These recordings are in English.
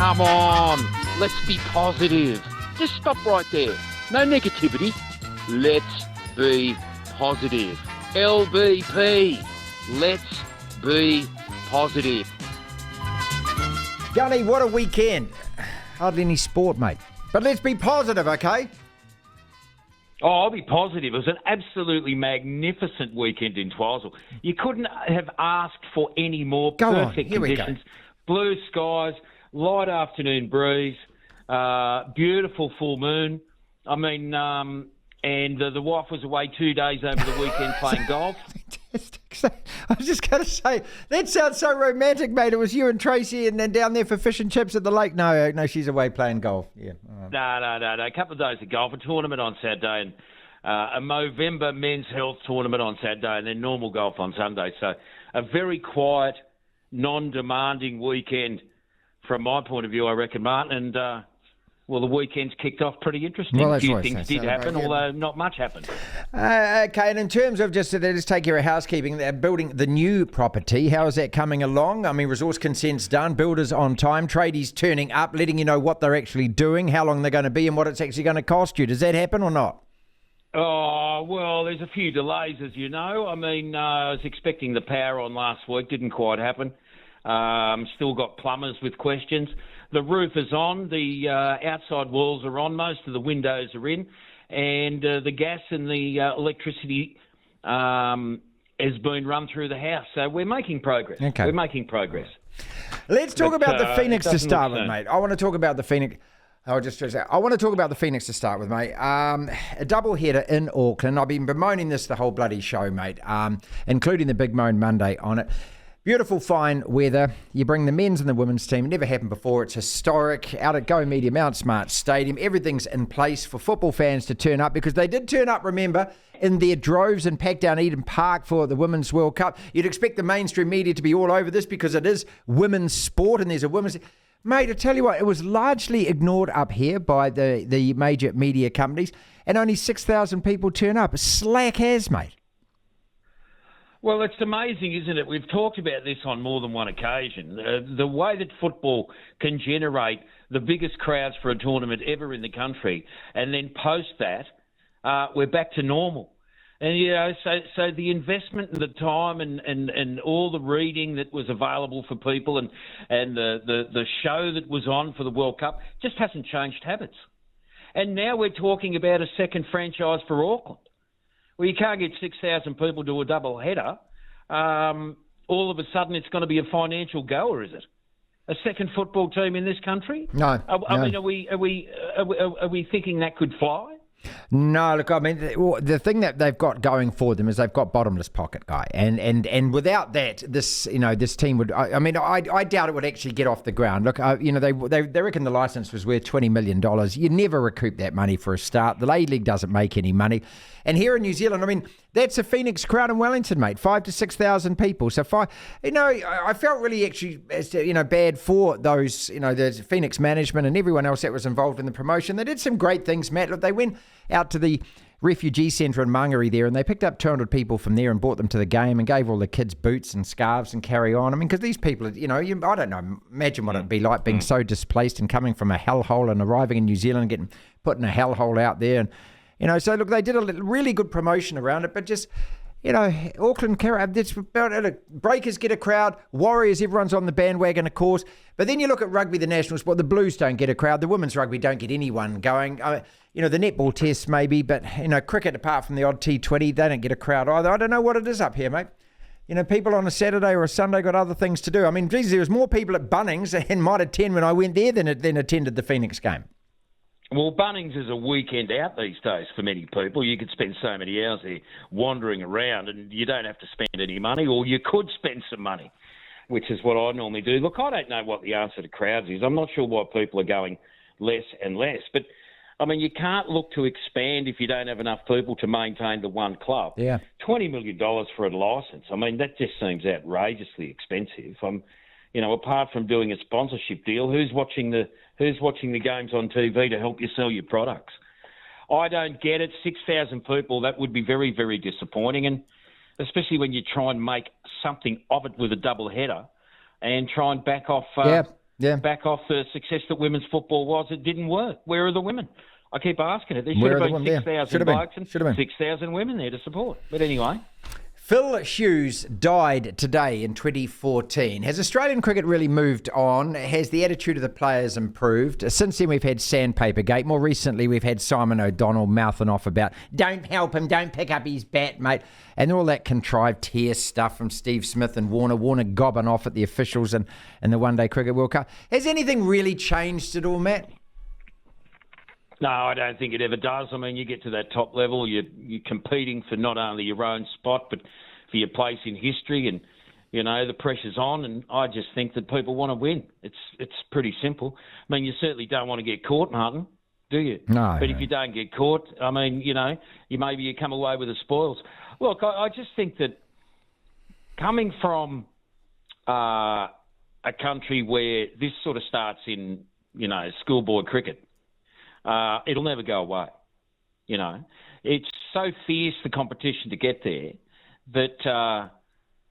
Come on, let's be positive. Just stop right there. No negativity. Let's be positive. LBP, let's be positive. Gunny, what a weekend. Hardly any sport, mate. But let's be positive, okay? Oh, I'll be positive. It was an absolutely magnificent weekend in Twizel. You couldn't have asked for any more perfect conditions. Blue skies, light afternoon breeze, beautiful full moon. I mean, and the wife was away 2 days over the weekend playing golf. Fantastic. So, I was just going to say, that sounds so romantic, mate. It was you and Tracy and then down there for fish and chips at the lake. No, she's away playing golf. Yeah. No. A couple of days of golf, a tournament on Saturday, and a Movember men's health tournament on Saturday, and then normal golf on Sunday. So a very quiet, non-demanding weekend from my point of view, I reckon, Martin. And, well, the weekend's kicked off pretty interesting. Well, a few things did happen, although not much happened. Okay, and in terms of just take care of housekeeping, they're building the new property. How is that coming along? I mean, resource consent's done, builders on time, tradies turning up, letting you know what they're actually doing, how long they're going to be and what it's actually going to cost you. Does that happen or not? Oh, well, there's a few delays, as you know. I mean, I was expecting the power on last week. Didn't quite happen. Still got plumbers with questions. The roof is on. The outside walls are on. Most of the windows are in. And the gas and the electricity has been run through the house. So we're making progress. Okay. We're making progress. Let's talk about the Phoenix to start with, mate. I want to talk about the Phoenix. I want to talk about the Phoenix to start with, mate. A double header in Auckland. I've been bemoaning this the whole bloody show, mate, including the Big Moan Monday on it. Beautiful, fine weather. You bring the men's and the women's team. It never happened before. It's historic. Out at Go Media Mount Smart Stadium. Everything's in place for football fans to turn up because they did turn up, remember, in their droves and packed down Eden Park for the Women's World Cup. You'd expect the mainstream media to be all over this because it is women's sport and there's a women's... Mate, I tell you what, it was largely ignored up here by the major media companies and only 6,000 people turn up. Slack as, mate. Well, it's amazing, isn't it? We've talked about this on more than one occasion. The way that football can generate the biggest crowds for a tournament ever in the country, and then post that, we're back to normal. And, you know, so the investment and the time and all the reading that was available for people and the show that was on for the World Cup just hasn't changed habits. And now we're talking about a second franchise for Auckland. Well, you can't get 6,000 people to a double header. All of a sudden, it's going to be a financial goer, is it? A second football team in this country? No. I mean, are we thinking that could fly? No, look, I mean, the thing that they've got going for them is they've got bottomless pocket, guy, and without that, this team would. I doubt it would actually get off the ground. Look, they reckon the license was worth $20 million. You never recoup that money for a start. The A-League doesn't make any money, and here in New Zealand, I mean, that's a Phoenix crowd in Wellington, mate, 5,000 to 6,000 people. So I felt really actually, bad for those, the Phoenix management and everyone else that was involved in the promotion. They did some great things, Matt. Look, they went out to the refugee centre in Mangere there, and they picked up 200 people from there and brought them to the game and gave all the kids boots and scarves and carry on. I mean, because these people, I don't know, imagine what it'd be like being so displaced and coming from a hellhole and arriving in New Zealand and getting put in a hellhole out there. And, so look, they did a really good promotion around it, but just... Auckland, that's about it. Breakers get a crowd. Warriors, everyone's on the bandwagon, of course. But then you look at rugby, the national sport. The Blues don't get a crowd. The women's rugby don't get anyone going. The netball tests maybe, but, cricket, apart from the odd T20, they don't get a crowd either. I don't know what it is up here, mate. People on a Saturday or a Sunday got other things to do. I mean, geez, there was more people at Bunnings and might attend when I went there than attended the Phoenix game. Well, Bunnings is a weekend out these days for many people. You could spend so many hours there wandering around and you don't have to spend any money, or you could spend some money, which is what I normally do. Look, I don't know what the answer to crowds is. I'm not sure why people are going less and less. But, I mean, you can't look to expand if you don't have enough people to maintain the one club. Yeah. $20 million for a licence. I mean, that just seems outrageously expensive. Apart from doing a sponsorship deal, who's watching the games on TV to help you sell your products? I don't get it. 6,000 people, that would be very, very disappointing, and especially when you try and make something of it with a double header and try and back off back off the success that women's football was. It didn't work. Where are the women? I keep asking it. There should have been 6,000 blokes and 6,000 women there to support. But anyway. Phil Hughes died today in 2014. Has Australian cricket really moved on? Has the attitude of the players improved? Since then, we've had Sandpaper Gate. More recently, we've had Simon O'Donnell mouthing off about, don't help him, don't pick up his bat, mate. And all that contrived tear stuff from Steve Smith and Warner gobbing off at the officials and the One Day Cricket World Cup. Has anything really changed at all, Matt? No, I don't think it ever does. I mean, you get to that top level, you're competing for not only your own spot, but for your place in history, and the pressure's on. And I just think that people want to win. It's pretty simple. I mean, you certainly don't want to get caught, Martin, do you? No. But if you don't get caught, I mean, you come away with the spoils. Look, I just think that coming from a country where this sort of starts in, schoolboy cricket. It'll never go away. It's so fierce, the competition to get there, that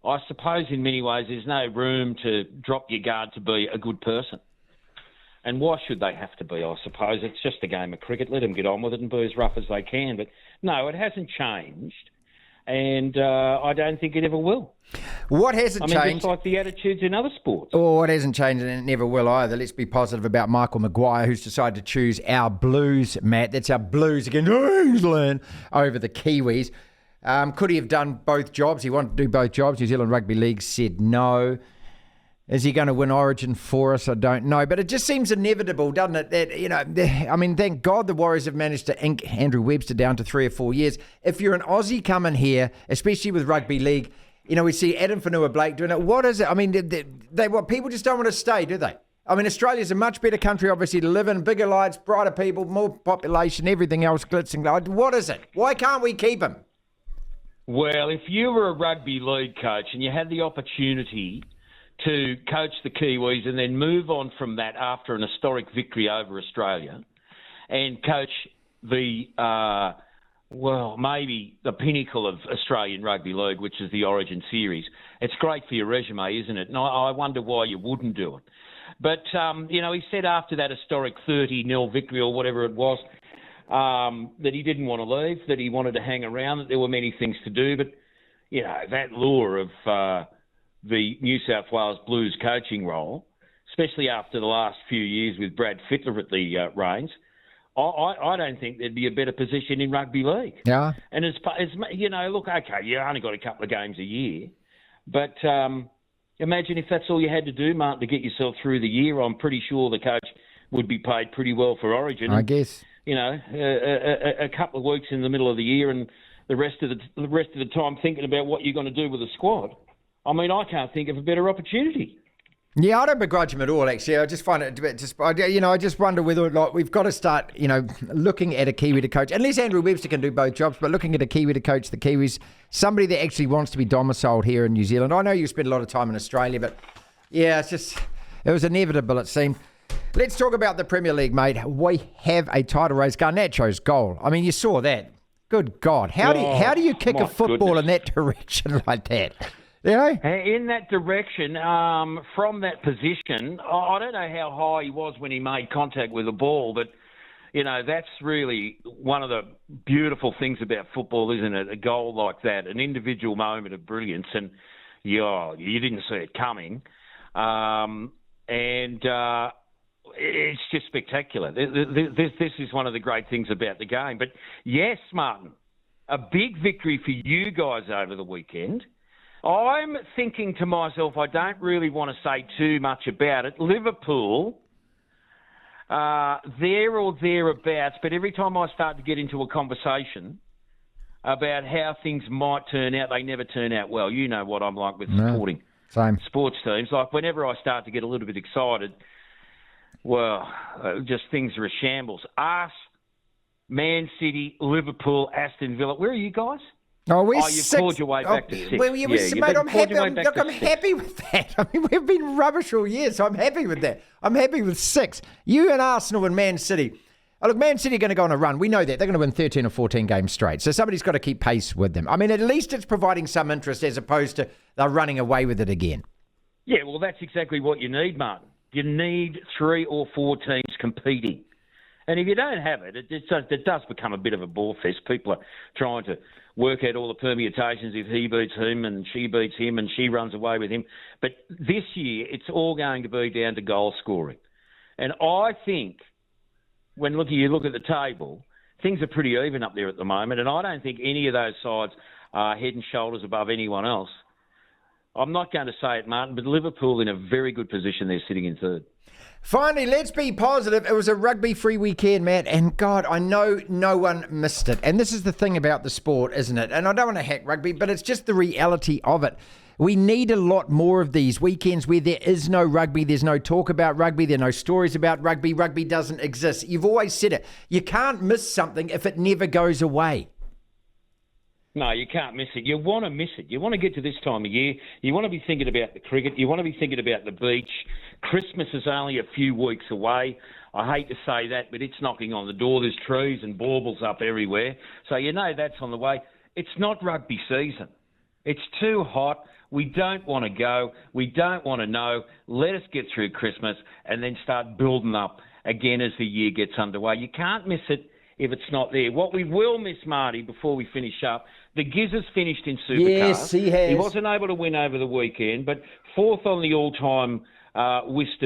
I suppose in many ways there's no room to drop your guard to be a good person. And why should they have to be, I suppose? It's just a game of cricket. Let them get on with it and be as rough as they can. But no, it hasn't changed. And I don't think it ever will. What hasn't changed? Just like the attitudes in other sports. Oh, it hasn't changed, and it never will either. Let's be positive about Michael Maguire, who's decided to choose our Blues, Matt. That's our Blues against England over the Kiwis. Could he have done both jobs? He wanted to do both jobs. New Zealand Rugby League said no. Is he going to win Origin for us? I don't know. But it just seems inevitable, doesn't it? That, thank God the Warriors have managed to ink Andrew Webster down to 3 or 4 years. If you're an Aussie coming here, especially with Rugby League, we see Adam Fanua-Blake doing it. What is it? I mean, people just don't want to stay, do they? I mean, Australia's a much better country, obviously, to live in. Bigger lights, brighter people, more population, everything else glitz and glow. What is it? Why can't we keep them? Well, if you were a rugby league coach and you had the opportunity to coach the Kiwis and then move on from that after an historic victory over Australia and coach maybe the pinnacle of Australian Rugby League, which is the Origin Series. It's great for your resume, isn't it? And I wonder why you wouldn't do it. But, he said after that historic 30-0 victory or whatever it was, that he didn't want to leave, that he wanted to hang around, that there were many things to do. But, that lure of the New South Wales Blues coaching role, especially after the last few years with Brad Fittler at the reins, I don't think there'd be a better position in rugby league. Yeah. And as look, okay, you only got a couple of games a year, but imagine if that's all you had to do, Martin, to get yourself through the year. I'm pretty sure the coach would be paid pretty well for Origin. I guess. A couple of weeks in the middle of the year and the rest of the time thinking about what you're going to do with the squad. I mean, I can't think of a better opportunity. Yeah, I don't begrudge him at all, actually. I just find it I just wonder whether we've got to start, looking at a Kiwi to coach. Unless Andrew Webster can do both jobs, but looking at a Kiwi to coach the Kiwis, somebody that actually wants to be domiciled here in New Zealand. I know you spend a lot of time in Australia, but yeah, it was inevitable, it seemed. Let's talk about the Premier League, mate. We have a title race. Garnacho's goal. I mean, you saw that. Good God. How do you kick a football in that direction like that? In that direction, from that position, I don't know how high he was when he made contact with the ball, but, that's really one of the beautiful things about football, isn't it? A goal like that, an individual moment of brilliance, and you didn't see it coming. It's just spectacular. This is one of the great things about the game. But yes, Martin, a big victory for you guys over the weekend. I'm thinking to myself, I don't really want to say too much about it. Liverpool, there or thereabouts, but every time I start to get into a conversation about how things might turn out, they never turn out well. You know what I'm like with supporting sports teams. Like whenever I start to get a little bit excited, just things are a shambles. Us, Man City, Liverpool, Aston Villa. Where are you guys? You've clawed your way back to 6. Well, mate, I'm happy with that. I mean, we've been rubbish all year, so I'm happy with that. I'm happy with 6. You and Arsenal and Man City. Oh, look, Man City are going to go on a run. We know that. They're going to win 13 or 14 games straight. So somebody's got to keep pace with them. I mean, at least it's providing some interest as opposed to they're running away with it again. Yeah, well, that's exactly what you need, Martin. You need 3 or 4 teams competing. And if you don't have it, it does become a bit of a ball fest. People are trying to work out all the permutations if he beats him and she beats him and she runs away with him. But this year, it's all going to be down to goal scoring. And I think when you look at the table, things are pretty even up there at the moment. And I don't think any of those sides are head and shoulders above anyone else. I'm not going to say it, Martin, but Liverpool in a very good position. They're sitting in third. Finally, let's be positive. It was a rugby-free weekend, Matt, and God, I know no one missed it. And this is the thing about the sport, isn't it? And I don't want to hack rugby, but it's just the reality of it. We need a lot more of these weekends where there is no rugby, there's no talk about rugby, there are no stories about rugby, rugby doesn't exist. You've always said it. You can't miss something if it never goes away. No, you can't miss it. You want to miss it. You want to get to this time of year. You want to be thinking about the cricket. You want to be thinking about the beach. Christmas is only a few weeks away. I hate to say that, but it's knocking on the door. There's trees and baubles up everywhere. So you know that's on the way. It's not rugby season. It's too hot. We don't want to go. We don't want to know. Let us get through Christmas and then start building up again as the year gets underway. You can't miss it if it's not there. What we will miss, Marty, before we finish up, the Giz has finished in Supercars. Yes, he has. He wasn't able to win over the weekend, but fourth on the all-time list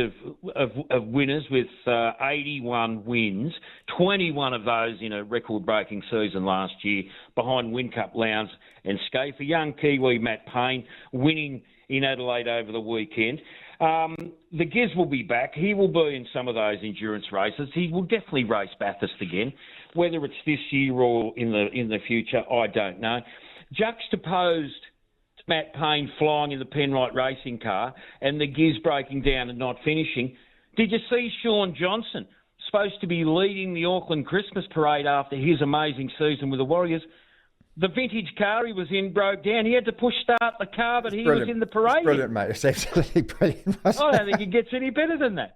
of winners with 81 wins, 21 of those in a record-breaking season last year, behind Whincup, Lowndes and Scaife. Young Kiwi Matt Payne winning in Adelaide over the weekend. The Giz will be back. He will be in some of those endurance races. He will definitely race Bathurst again. Whether it's this year or in the future, I don't know. Juxtaposed to Matt Payne flying in the Penrite racing car and the Giz breaking down and not finishing, did you see Sean Johnson, supposed to be leading the Auckland Christmas parade after his amazing season with the Warriors? The vintage car he was in broke down. He had to push start the car, but he was in the parade. It's brilliant, mate. It's absolutely brilliant. I don't think it gets any better than that.